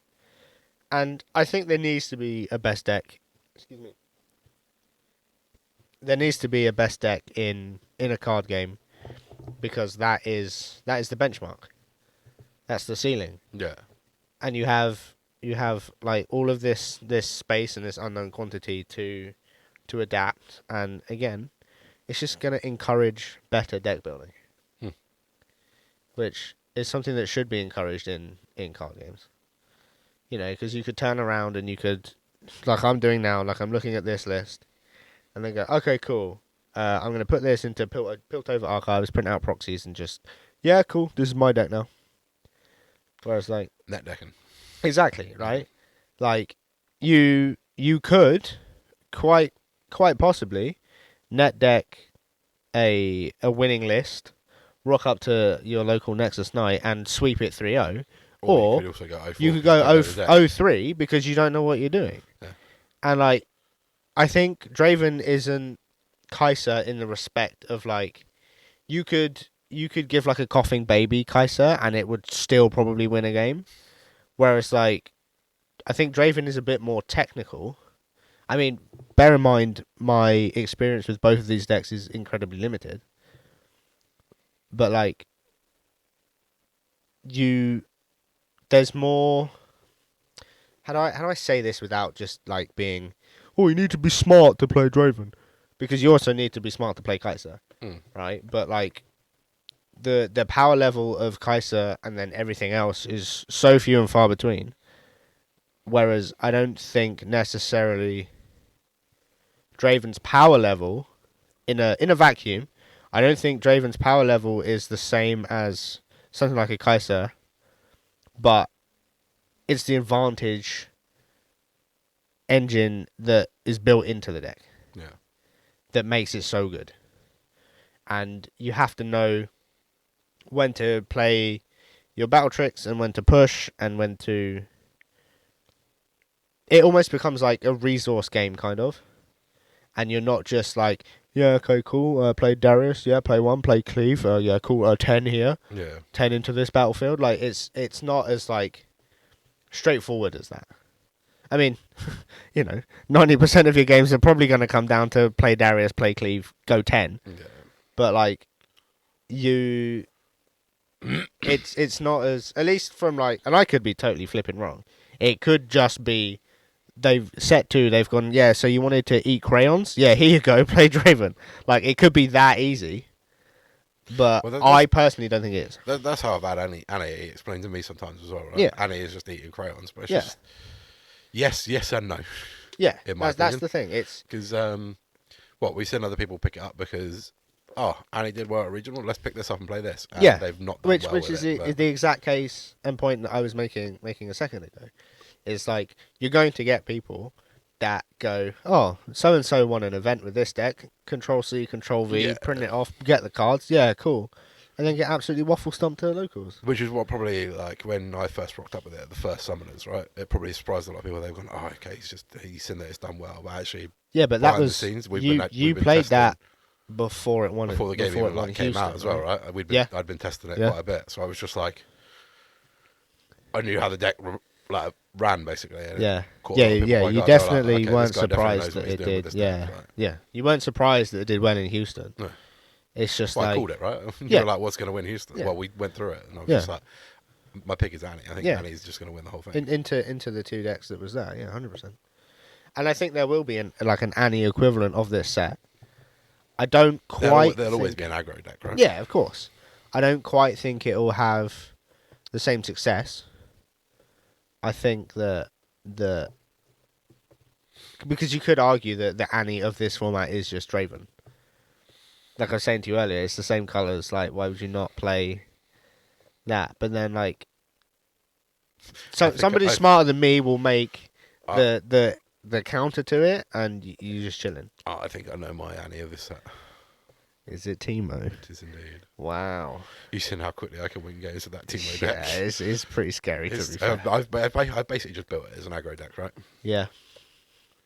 And I think there needs to be a best deck. Excuse me. There needs to be a best deck in a card game because that is the benchmark. That's the ceiling. Yeah. And you have you have like all of this space and this unknown quantity to adapt, and again, it's just gonna encourage better deck building, which is something that should be encouraged in card games. You know, because you could turn around and you could, like I'm doing now, like I'm looking at this list, and then go, okay, cool. I'm gonna put this into Piltover archives, print out proxies, and just, yeah, cool. This is my deck now. Whereas like net decking. Exactly, right? Like you could quite possibly net deck a winning list, rock up to your local Nexus night and sweep it 3-0, or you could also go 0-4 you could go 0-3 because you don't know what you're doing. Yeah. And like I think Draven isn't Kaiser in the respect of like you could give like a coughing baby Kaiser and it would still probably win a game. Whereas, like, I think Draven is a bit more technical. I mean, bear in mind, my experience with both of these decks is incredibly limited. But, like, there's more... How do I say this without just, like, being, oh, you need to be smart to play Draven? Because you also need to be smart to play Kaiser, right? But, like... The power level of Kaiser and then everything else is so few and far between. Whereas I don't think necessarily Draven's power level in a vacuum, I don't think Draven's power level is the same as something like a Kaiser, but it's the advantage engine that is built into the deck. Yeah. That makes it so good. And you have to know when to play your battle tricks and when to push and when to... It almost becomes like a resource game, kind of. And you're not just like, yeah, okay, cool, play Darius, yeah, play 1, play Cleave, yeah, cool, 10 here, 10 into this battlefield. Like, it's not as, like, straightforward as that. I mean, you know, 90% of your games are probably going to come down to play Darius, play Cleave, go 10. Yeah. But, like, it's not as, at least from like, and I could be totally flipping wrong. It could just be they've set 2, they've gone, yeah, so you wanted to eat crayons? Yeah, here you go, play Draven. Like, it could be that easy. But I personally don't think it is. That's how bad Annie explained to me sometimes as well, right? Yeah. Annie is just eating crayons, but it's just yes and no. Yeah, that's the thing. It's because we've seen other people pick it up because Annie did well at regional. Let's pick this up and play this. And they've not done well which with is the exact case and point that I was making a second ago. It's like you're going to get people that go, oh, so and so won an event with this deck. Control C, Control V, print it off, get the cards. Yeah, cool. And then get absolutely waffle stomped to the locals. Which is what probably, like, when I first rocked up with it, the first summoners, right? It probably surprised a lot of people. They've gone, oh, okay, he's seen that it's done well. But actually, but that was, the scenes, you played that before it won. Before the game even came out as well, right? I'd been testing it quite a bit. So I was just like, I knew how the deck ran, basically. And you definitely weren't surprised that it did. Yeah. You weren't surprised that it did well in Houston. No. It's just I called it, right? You're like, what's going to win Houston? Yeah. Well, we went through it, and I was just like, my pick is Annie. I think Annie's just going to win the whole thing. Into the 2 decks that was there, 100%. And I think there will be an Annie equivalent of this set. I don't quite... There'll always be an aggro deck, right? Yeah, of course. I don't quite think it will have the same success. I think that because you could argue that the Annie of this format is just Draven. Like I was saying to you earlier, it's the same colours. Like, why would you not play that? But then, like, somebody smarter than me will make the counter to it, and you're just chilling. I think I know my Annie of this set. Is it Teemo? It is indeed. Wow. You've seen how quickly I can win games with that Teemo deck. Yeah, it's pretty scary, to be fair. I've basically just built it as an aggro deck, right? Yeah.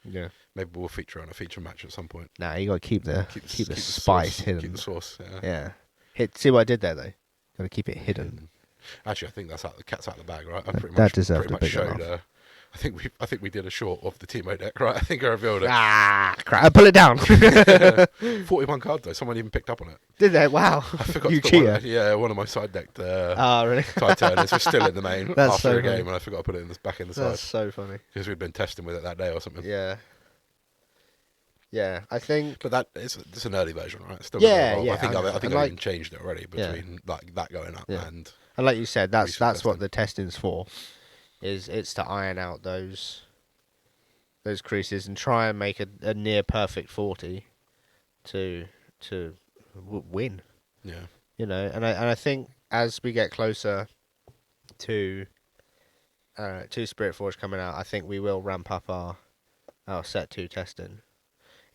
Yeah. Maybe we'll feature on a feature match at some point. Nah, you got to keep the spice hidden. Keep the sauce, yeah. See what I did there, though? Got to keep it hidden. Actually, I think that's the cat's out of the bag, right? I pretty that much deserved showed I think we did a short of the Teemo deck, right? I think I revealed it. Crap! Pull it down. 41 card though. Someone even picked up on it. Did they? Wow. I forgot You to put cheater. Yeah, one of my side decked Really? Tide Turners was still in the main That's after so a game, funny. and I forgot to put it in back in the That's side so funny. because we'd been testing with it that day or something. Yeah. Yeah, I think. But it's an early version, right? It's still Yeah, not yeah. I think I've like, even changed it already between like that going up and like you said, that's recent what testing. the testing's for. It's to iron out those creases and try and make a near perfect 40 to win. Yeah. You know, and I think as we get closer to Spiritforged coming out, I think we will ramp up our set 2 testing.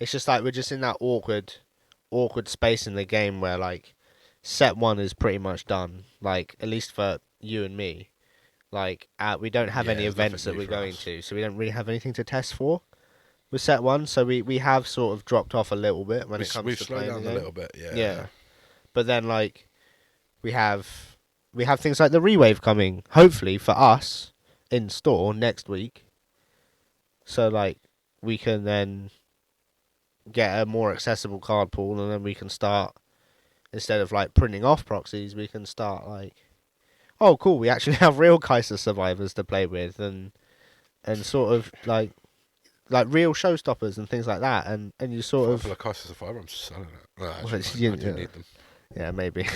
It's just like we're just in that awkward space in the game where like set 1 is pretty much done, like at least for you and me. Like we don't have any events that we're going to, so we don't really have anything to test for with set 1. So we have sort of dropped off a little bit when it comes to playing the game. We've slowed down a little bit, yeah. Yeah, but then like we have things like the Rewave coming, hopefully for us in store next week. So like we can then get a more accessible card pool, and then we can start, instead of like printing off proxies, we can start like, oh cool, we actually have real Kaiser survivors to play with, and sort of like real showstoppers and things like that, and you sort of. For the Kaiser survivor, I'm selling it. No, Well, actually, I do need them. Yeah, maybe.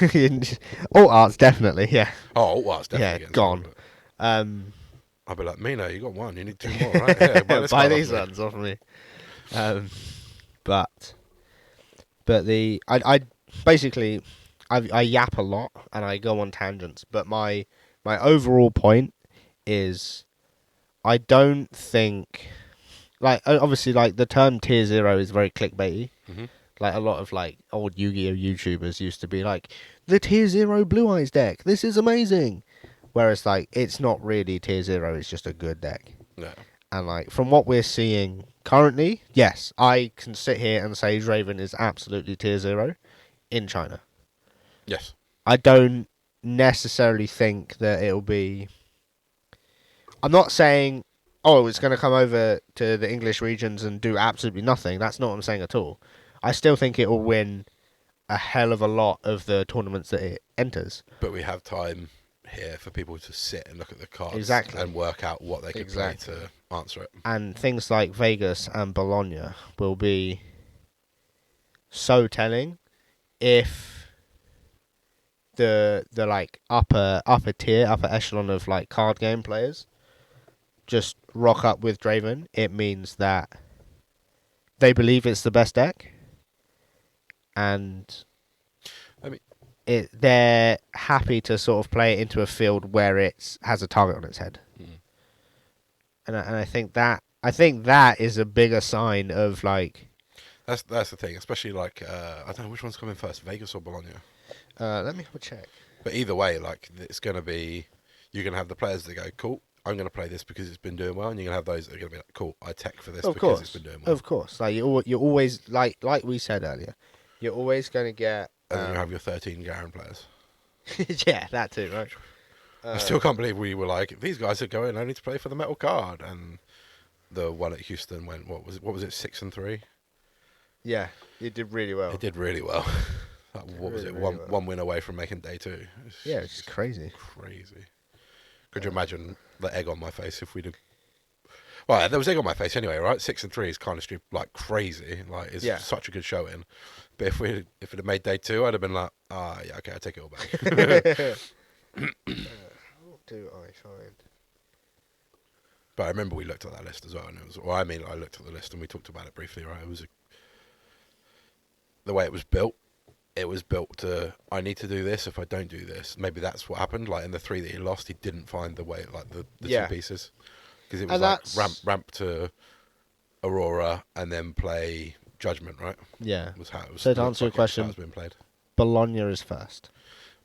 Alt arts definitely, yeah. Oh, well, it's definitely gone. I'll be like, Mina, you got 1, you need 2 more, right? Yeah, buy these ones off me. But I basically I yap a lot and I go on tangents, but my overall point is I don't think, like, obviously like the term tier 0 is very clickbaity. Mm-hmm. Like a lot of like old Yu-Gi-Oh YouTubers used to be like, the tier 0 Blue Eyes deck, this is amazing. Whereas like it's not really tier 0, it's just a good deck. Yeah. And like from what we're seeing currently, yes, I can sit here and say Draven is absolutely tier 0 in China. Yes. I don't necessarily think that it'll be. I'm not saying, oh, it's going to come over to the English regions and do absolutely nothing. That's not what I'm saying at all. I still think it will win a hell of a lot of the tournaments that it enters. But we have time here for people to sit and look at the cards and work out what they could play to answer it. And things like Vegas and Bologna will be so telling if the like upper tier, upper echelon of like card game players just rock up with Draven. It means that they believe it's the best deck, and they're happy to sort of play it into a field where it has a target on its head. And I think that is a bigger sign of like. That's the thing, especially like I don't know which one's coming first, Vegas or Bologna. Let me have a check. But either way, like it's gonna be, you're gonna have the players that go, cool, I'm gonna play this because it's been doing well, and you're gonna have those that are gonna be like, cool, I tech for this because it's been doing well. Of course, like you're always like we said earlier, you're always gonna get. And then you have your 13 Garen players. Yeah, that too, right? I still can't believe we were like, these guys are going only to play for the metal card, and the one at Houston went, what was it 6-3? Yeah, it did really well. It did really well. What was it? One win away from making day 2. It's crazy. Crazy. Could you imagine the egg on my face if we'd have? Well, there was egg on my face anyway, right? 6-3 is kind of stupid, like crazy. Like it's such a good showing. But if it had made day 2, I'd have been like, yeah, okay, I take it all back. What do I find? But I remember we looked at that list as well, and it was. Well, I mean, I looked at the list and we talked about it briefly, right? It was the way it was built. It was built to, I need to do this. If I don't do this, maybe that's what happened. Like in the 3 that he lost, he didn't find the way, like the 2 pieces, because it was like ramp to Aurora and then play Judgment, right? Yeah. Was how it was. So to answer your question, how it's been played. Bologna is first.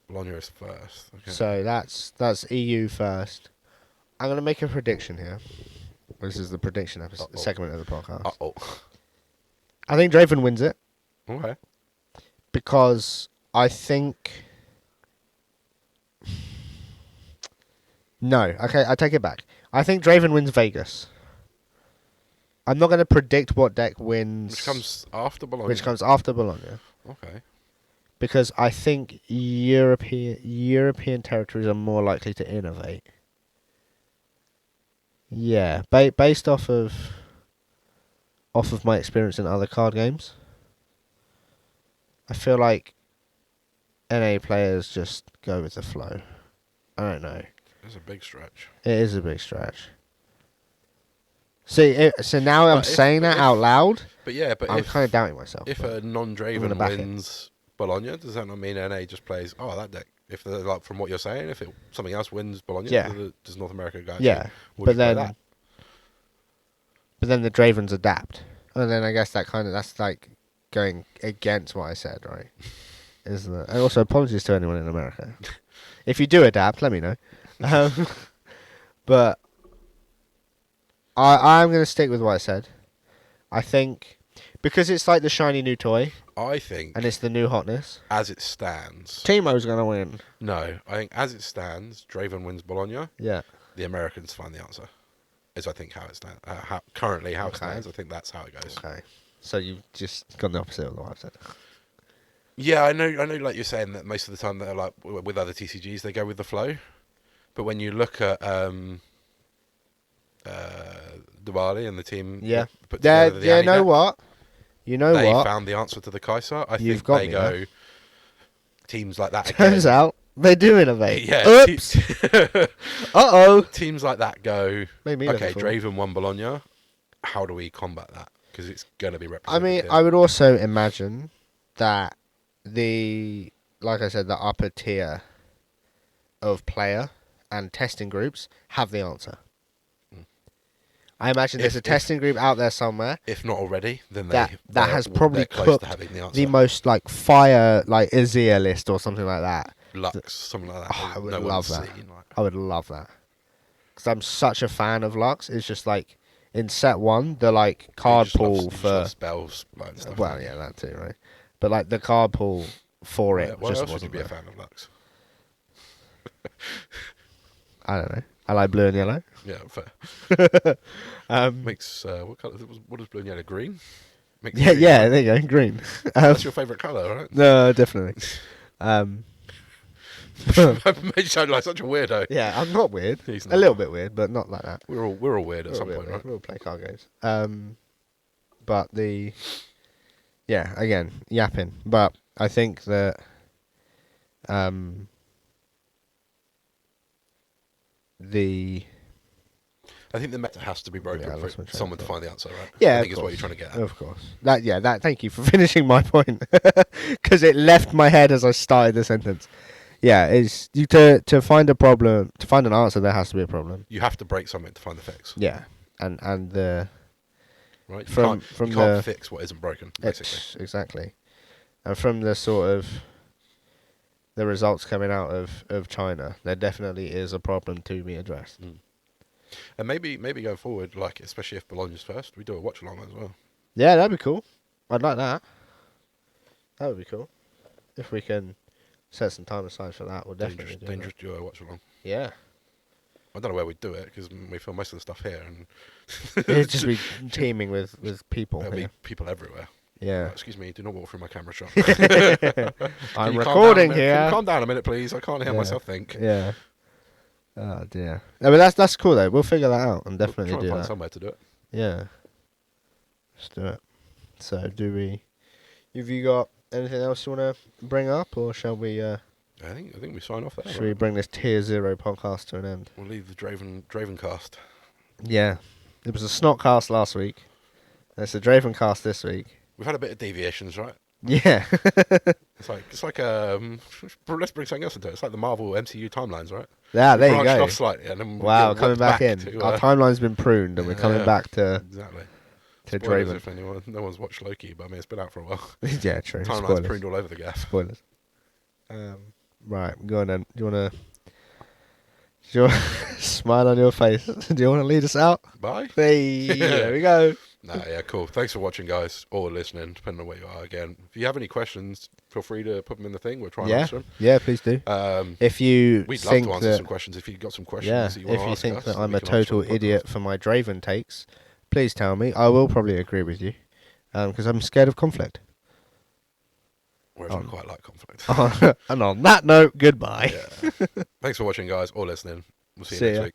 Bologna is first. Okay. So that's EU first. I'm gonna make a prediction here. This is the prediction segment of the podcast. I think Draven wins it. Okay. Because I think. No, okay, I take it back. I think Draven wins Vegas. I'm not going to predict what deck wins. Which comes after Bologna. Okay. Because I think European territories are more likely to innovate. Yeah, based off of my experience in other card games, I feel like NA players just go with the flow. I don't know. It's a big stretch. It is a big stretch. See, so now I'm saying that out loud. But yeah, but I'm kind of doubting myself. If a non-Draven wins Bologna, does that not mean NA just plays? Oh, that deck. If like from what you're saying, if something else wins Bologna, does North America go? Yeah, but then the Dravens adapt, and then I guess that's like going against what I said, right? Isn't it? And also, apologies to anyone in America. If you do adapt, let me know. But I'm going to stick with what I said. I think because it's like the shiny new toy. I think, and it's the new hotness. As it stands, Teemo's going to win. No, I think as it stands, Draven wins Bologna. Yeah. The Americans find the answer. Is I think how it stands. Currently, how it stands. I think that's how it goes. Okay. So you've just gone the opposite of what I've said. Yeah, I know. Like you're saying that most of the time they're like with other TCGs, they go with the flow. But when you look at Diwali and the team, put together the you know what? They found the answer to the Kaiser. I think they go teams like that. Turns out they do innovate. Yeah. Oops. Uh-oh. Teams like that go. Okay, Draven won Bologna. How do we combat that? Because it's going to be represented. I mean, I would also imagine that like I said, the upper tier of player and testing groups have the answer. I imagine there's a testing group out there somewhere. If not already, then that has probably cooked the most like fire, like Azir list or something like that. Lux, something like that. Oh, I would love that. I would love that. Because I'm such a fan of Lux. It's just like in set 1, the like card pool for spells and stuff. Well, yeah, that too, right? But like the card pool for it. Why else would you be a fan of Lux? I don't know. I like blue and yellow. Yeah, fair. Makes what colour? What is blue and yellow? Green. Yeah, green, right? There you go, green. That's your favourite colour, right? No, definitely. Made you sound like such a weirdo. Yeah, I'm not weird. He's not. A little bit weird, but not like that. We're all weird at some point, right? We'll play card games. But again, yapping. But I think that I think the meta has to be broken for someone to find the answer, right? Yeah, I think is what you're trying to get at. Of course. Thank you for finishing my point, because it left my head as I started the sentence. Yeah, it's to find a problem, to find an answer. There has to be a problem. You have to break something to find the fix. Yeah, and the right. You can't fix what isn't broken. Basically, exactly. And from the sort of the results coming out of China, there definitely is a problem to be addressed. And maybe going forward, like especially if Bologna's first, we do a watch along as well. Yeah, that'd be cool. I'd like that. That would be cool. If we can set some time aside for that, we'll definitely do dangerous duo watch along. Yeah. I don't know where we'd do it because we film most of the stuff here, and it'd just be teeming with people. There'll be people everywhere. Yeah. Excuse me, do not walk through my camera shot. I'm recording here. Can you calm down a minute, please? I can't hear myself think. Yeah. Oh dear. No, but that's cool though. We'll figure that out and definitely we'll do find that. somewhere to do it. Yeah. Let's do it. So, have you got anything else you want to bring up, or shall we? I think we sign off there. Should we bring this Tier 0 podcast to an end? We'll leave the Draven cast. Yeah, it was a snot cast last week. It's a Draven cast this week. We've had a bit of deviations, right? Yeah. it's like let's bring something else into it. It's like the Marvel MCU timelines, right? Yeah, there you go. Off slightly, and then coming back in. Our timeline's been pruned, and we're coming back to exactly to Spoilers Draven. If no one's watched Loki, but I mean it's been out for a while. Yeah, true. Timeline's pruned all over the gaff. Spoilers. Right, go on then. Do you want to smile on your face? Do you want to lead us out? Bye. Hey, there we go. Nah, yeah, cool. Thanks for watching, guys, or listening, depending on where you are. Again, if you have any questions, feel free to put them in the thing. We'll try and answer them. Yeah, please do. If you We'd love think to answer that, some questions. If you've got some questions that you want if to you ask think us, that we I'm a can answer on total the podcast. idiot for my Draven takes, please tell me. I will probably agree with you, because I'm scared of conflict. Whereas I quite like conflict. And on that note, goodbye. Yeah. Thanks for watching, guys, or listening. We'll see you See next ya. week.